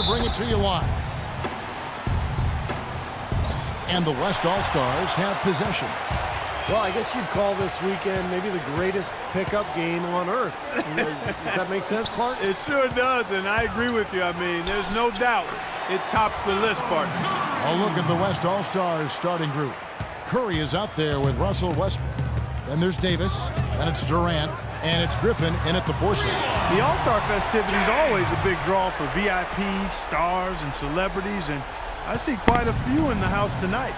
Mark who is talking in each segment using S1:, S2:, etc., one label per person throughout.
S1: to bring it to you live. And the West All-Stars have possession.
S2: Well, I guess you'd call this weekend maybe the greatest pickup game on earth. Does that make sense, Clark?
S3: It sure does, and I agree with you. I mean, there's no doubt it tops the list, partner.
S1: A look at the West All-Stars starting group. Curry is out there with Russell Westbrook. Then there's Davis, and it's Durant, and it's Griffin in at the 4 slot.
S3: The All-Star festivity is always a big draw for VIPs, stars, and celebrities, and I see quite a few in the house tonight.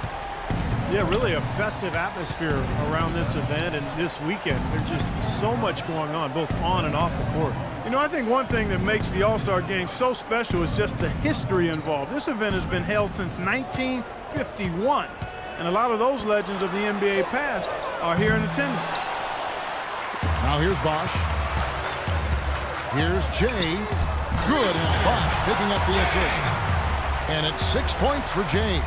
S2: Yeah, really a festive atmosphere around this event and this weekend. There's just so much going on, both on and off the court.
S3: You know, I think one thing that makes the All-Star Game so special is just the history involved. This event has been held since 1951, and a lot of those legends of the NBA past are here in attendance.
S1: Now here's Bosh. Here's Jay. Good, and Bosh picking up the assist. And it's 6 points for Jay.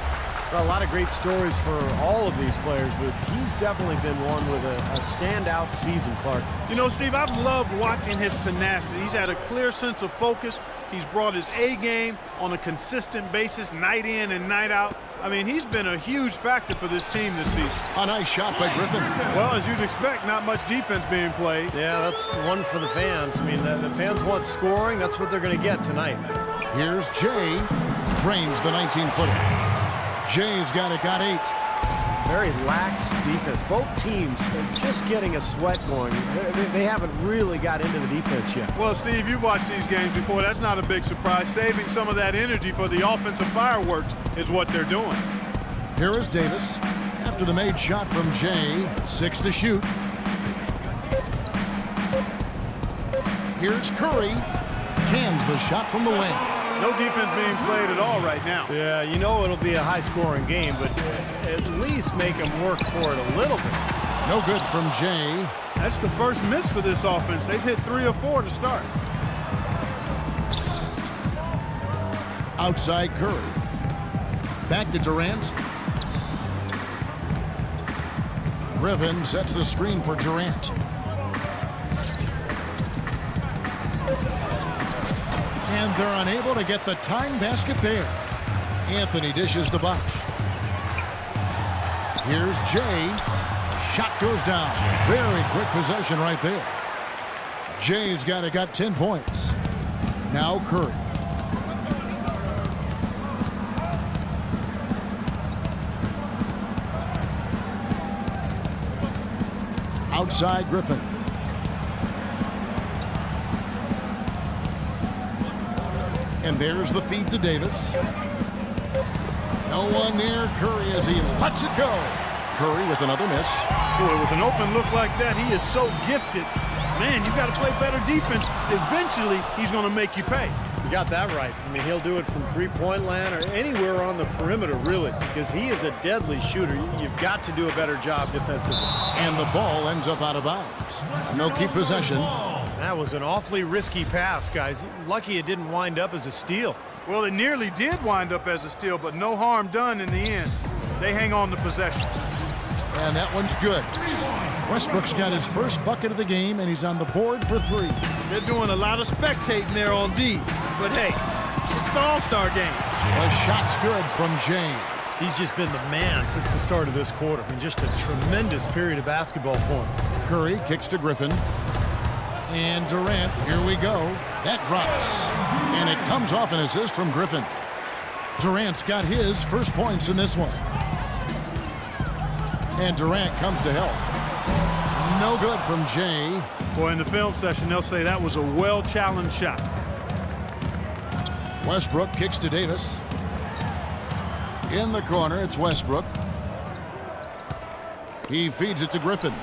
S2: A lot of great stories for all of these players, but he's definitely been one with a standout season, Clark.
S3: You know, Steve, I've loved watching his tenacity. He's had a clear sense of focus. He's brought his A game on a consistent basis, night in and night out. I mean, he's been a huge factor for this team this season.
S1: A nice shot by Griffin.
S3: Well, as you'd expect, not much defense being played.
S2: Yeah, that's one for the fans. I mean, the fans want scoring. That's what they're going to get tonight.
S1: Here's Jay. Drains the 19-footer. Jay's got 8.
S2: Very lax defense. Both teams are just getting a sweat going. They haven't really got into the defense yet.
S3: Well, Steve, you've watched these games before. That's not a big surprise. Saving some of that energy for the offensive fireworks is what they're doing.
S1: Here is Davis. After the made shot from Jay, 6 to shoot. Here's Curry. Cans the shot from the wing.
S3: No defense being played at all right now.
S2: Yeah, you know it'll be a high-scoring game, but at least make them work for it a little bit.
S1: No good from Jay.
S3: That's the first miss for this offense. They've hit 3 or 4 to start.
S1: Outside Curry. Back to Durant. Griffin sets the screen for Durant. And they're unable to get the tying basket there. Anthony dishes to Bosh. Here's Jay. The shot goes down. Very quick possession right there. Jay's got 10 points. Now Curry. Outside Griffin. And there's the feed to Davis. No one near Curry as he lets it go. Curry with another miss.
S3: Boy, with an open look like that, he is so gifted. Man, you've got to play better defense. Eventually, he's going to make you pay.
S2: You got that right. I mean, he'll do it from three-point land or anywhere on the perimeter, really, because he is a deadly shooter. You've got to do a better job defensively.
S1: And the ball ends up out of bounds. No keep possession.
S2: That was an awfully risky pass, guys. Lucky it didn't wind up as a steal.
S3: Well, it nearly did wind up as a steal, but no harm done in the end. They hang on to possession.
S1: And that one's good. Westbrook's got his first bucket of the game, and he's on the board for 3.
S3: They're doing a lot of spectating there on D. But hey, it's the All-Star game.
S1: The shot's good from Jay.
S2: He's just been the man since the start of this quarter. I mean, just a tremendous period of basketball for him.
S1: Curry kicks to Griffin. And Durant, here we go. That drops. And it comes off an assist from Griffin. Durant's got his first points in this one. And Durant comes to help. No good from Jay.
S3: Boy, in the film session, they'll say that was a well-challenged shot.
S1: Westbrook kicks to Davis. In the corner, it's Westbrook. He feeds it to Griffin.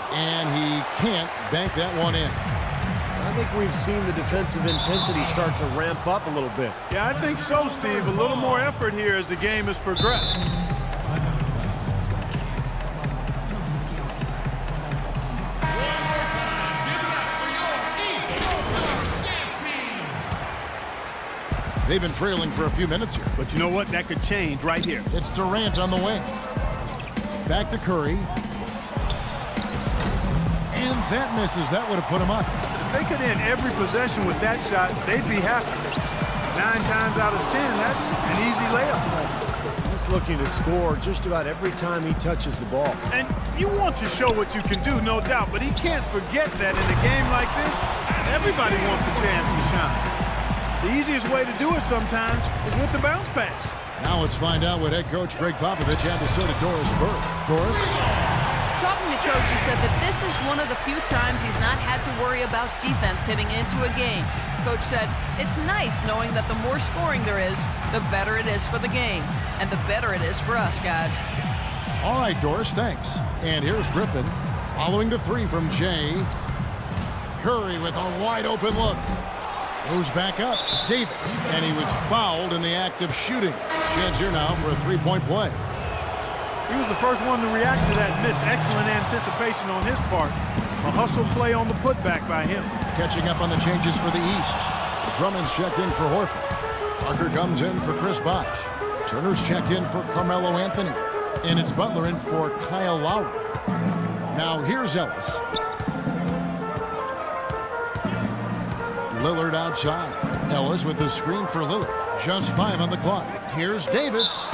S1: And he can't bank that one in.
S2: I think we've seen the defensive intensity start to ramp up a little bit.
S3: Yeah, I think so, Steve. A little more effort here as the game has progressed.
S1: They've been trailing for a few minutes here.
S3: But you know what? That could change right here.
S1: It's Durant on the wing. Back to Curry. And that misses. That would have put him up.
S3: If they could end every possession with that shot, they'd be happy. 9 times out of 10, that's an easy layup for him.
S2: He's looking to score just about every time he touches the ball.
S3: And you want to show what you can do, no doubt, but he can't forget that in a game like this, everybody wants a chance to shine. The easiest way to do it sometimes is with the bounce pass.
S1: Now let's find out what head coach Greg Popovich had to say to Doris Burke. Doris?
S4: Talking to Coach, he said that this is one of the few times he's not had to worry about defense heading into a game. Coach said, it's nice knowing that the more scoring there is, the better it is for the game. And the better it is for us, guys.
S1: All right, Doris, thanks. And here's Griffin following the three from Jay. Curry with a wide-open look. Goes back up. Davis. And he was fouled in the act of shooting. Chance here now for a three-point play.
S3: He was the first one to react to that miss. Excellent anticipation on his part. A hustle play on the putback by him.
S1: Catching up on the changes for the East. Drummond's checked in for Horford. Parker comes in for Chris Bosh. Turner's checked in for Carmelo Anthony. And it's Butler in for Kyle Lowry. Now here's Ellis. Lillard outside. Ellis with the screen for Lillard. Just 5 on the clock. Here's Davis.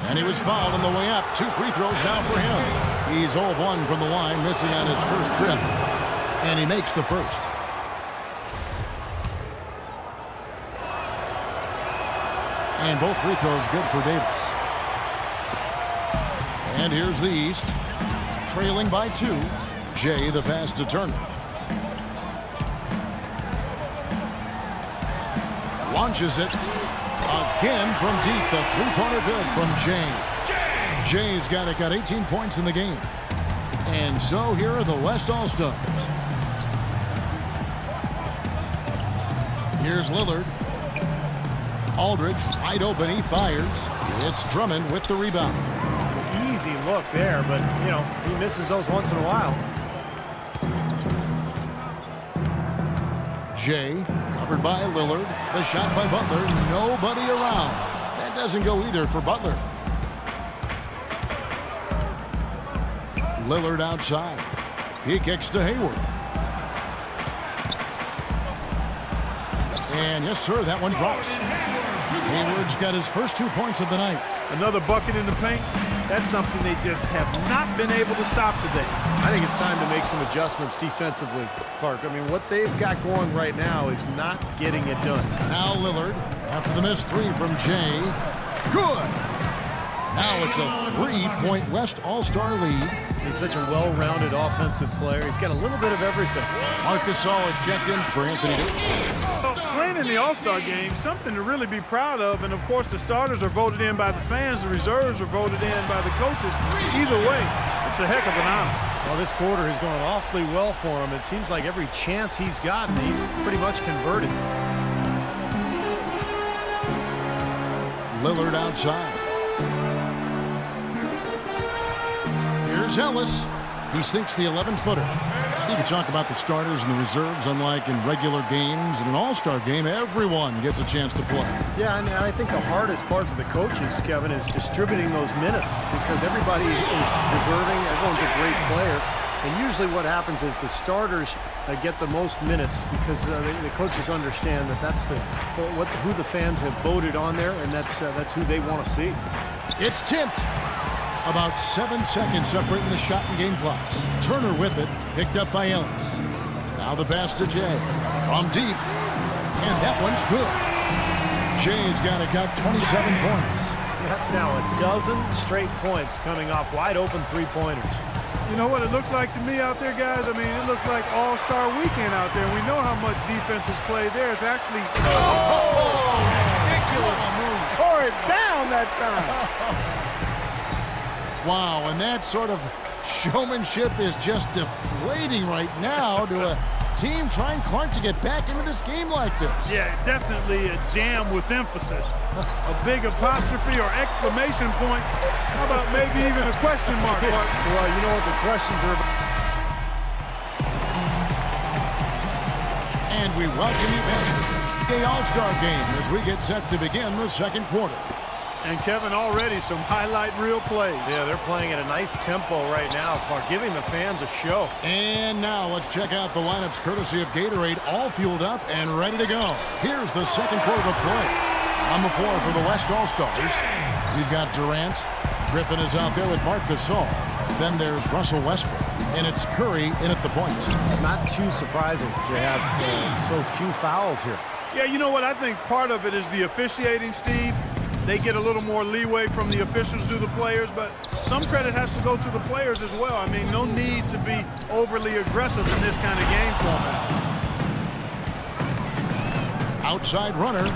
S1: And he was fouled on the way up. 2 free throws now for him. He's 0 of 1 from the line, missing on his first trip. And he makes the first. And both free throws good for Davis. And here's the East. Trailing by 2. Jay the pass to Turner. Launches it. Again from deep. The three-pointer good from Jay. Jay's got 18 points in the game. And so here are the West All-Stars. Here's Lillard. Aldridge wide open. He fires. It's Drummond with the rebound.
S2: Easy look there, but, you know, he misses those once in a while.
S1: Jay covered by Lillard. The shot by Butler. Nobody around. That doesn't go either for Butler. Lillard outside. He kicks to Hayward. And yes, sir, that one drops. Hayward's got his first 2 points of the night.
S3: Another bucket in the paint. That's something they just have not been able to stop today.
S2: I think it's time to make some adjustments defensively, Clark. I mean, what they've got going right now is not getting it done.
S1: Now Lillard, after the missed 3 from Jay. Good! Now it's a 3-point West All-Star lead.
S2: He's such a well-rounded offensive player. He's got a little bit of everything.
S1: Marc Gasol is checked in for Anthony Davis.
S3: Playing in the All-Star game, something to really be proud of. And, of course, the starters are voted in by the fans. The reserves are voted in by the coaches. Either way, it's a heck of an honor.
S2: Well, this quarter has gone awfully well for him. It seems like every chance he's gotten, he's pretty much converted.
S1: Lillard outside. Here's Ellis. He sinks the 11-footer. Steve, you talk about the starters and the reserves. Unlike in regular games, in an all-star game, everyone gets a chance to play.
S2: Yeah, and I think the hardest part for the coaches, Kevin, is distributing those minutes because everybody is deserving. Everyone's a great player. And usually what happens is the starters get the most minutes because the coaches understand that that's who the fans have voted on there, and that's who they want to see.
S1: It's tipped. About 7 seconds separating the shot and game clocks. Turner with it, picked up by Ellis. Now the pass to Jay. From deep. And that one's good. Jay's got 27 points.
S2: That's now a dozen straight points coming off wide open three-pointers.
S3: You know what it looks like to me out there, guys? I mean, it looks like All-Star Weekend out there. We know how much defense is played there. It's actually ridiculous. Tore it down that time.
S1: Wow, and that sort of showmanship is just deflating right now to a team trying, Clark, to get back into this game like this.
S3: Yeah, definitely a jam with emphasis. A big apostrophe or exclamation point. How about maybe even a question mark, Clark?
S2: Well, you know what the questions are about.
S1: And we welcome you back to the All-Star game as we get set to begin the second quarter.
S3: And Kevin, already some highlight reel plays.
S2: Yeah, they're playing at a nice tempo right now, Clark, giving the fans a show.
S1: And now let's check out the lineups courtesy of Gatorade, all fueled up and ready to go. Here's the second quarter of play. On the floor for the West All-Stars, we've got Durant. Griffin is out there with Marc Gasol. Then there's Russell Westbrook, and it's Curry in at the point.
S2: Not too surprising to have so few fouls here.
S3: Yeah, you know what? I think part of it is the officiating, Steve. They get a little more leeway from the officials to the players, but some credit has to go to the players as well. I mean, no need to be overly aggressive in this kind of game format.
S1: Outside runner.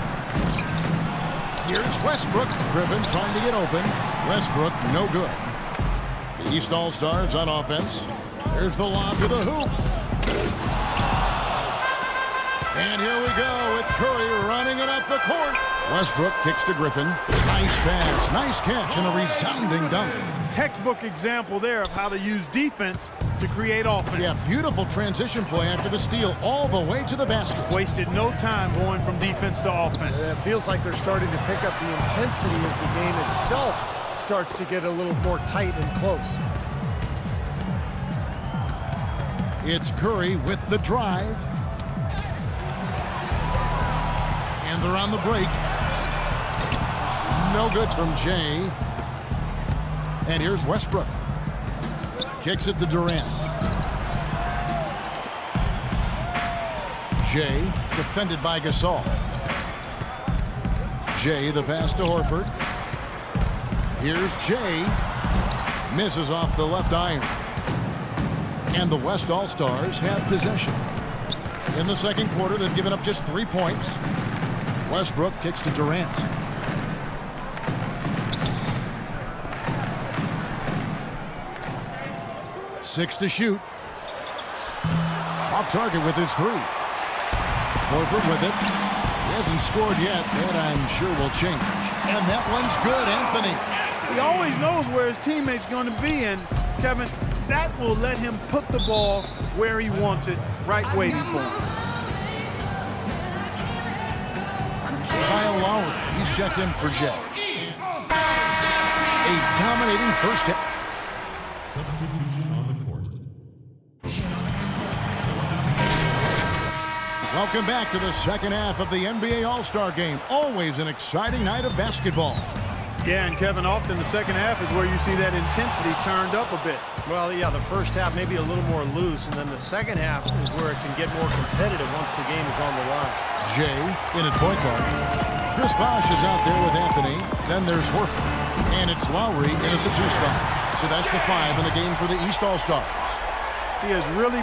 S1: Here's Westbrook. Griffin trying to get open. Westbrook, no good. The East All-Stars on offense. There's the lob to the hoop. And here we go with Curry running it up the court. Westbrook kicks to Griffin. Nice pass, nice catch, and a resounding dunk.
S3: Textbook example there of how to use defense to create offense.
S1: Yeah, beautiful transition play after the steal all the way to the basket.
S3: Wasted no time going from defense to offense.
S2: It feels like they're starting to pick up the intensity as the game itself starts to get a little more tight and close.
S1: It's Curry with the drive. And they're on the break. No good from Jay. And here's Westbrook. Kicks it to Durant. Jay defended by Gasol. Jay the pass to Horford. Here's Jay. Misses off the left iron. And the West All-Stars have possession. In the second quarter, they've given up just 3 points. Westbrook kicks to Durant. Six to shoot. Off target with his three. Horford with it. He hasn't scored yet. That I'm sure will change. And that one's good, Anthony.
S3: He always knows where his teammate's going to be, and Kevin, that will let him put the ball where he wants it, right waiting for him.
S1: Kyle Lowry, he's checked in for Jay. A dominating first half.
S5: Substitution on the court.
S1: Welcome back to the second half of the NBA All-Star Game. Always an exciting night of basketball.
S3: Yeah, and Kevin, often the second half is where you see that intensity turned up a bit.
S2: Well, yeah, the first half maybe a little more loose, and then the second half is where it can get more competitive once the game is on the line.
S1: Jay in at point guard. Chris Bosh is out there with Anthony. Then there's Horford. And it's Lowry in at the 2 spot. So that's the 5 in the game for the East All-Stars.
S3: He has really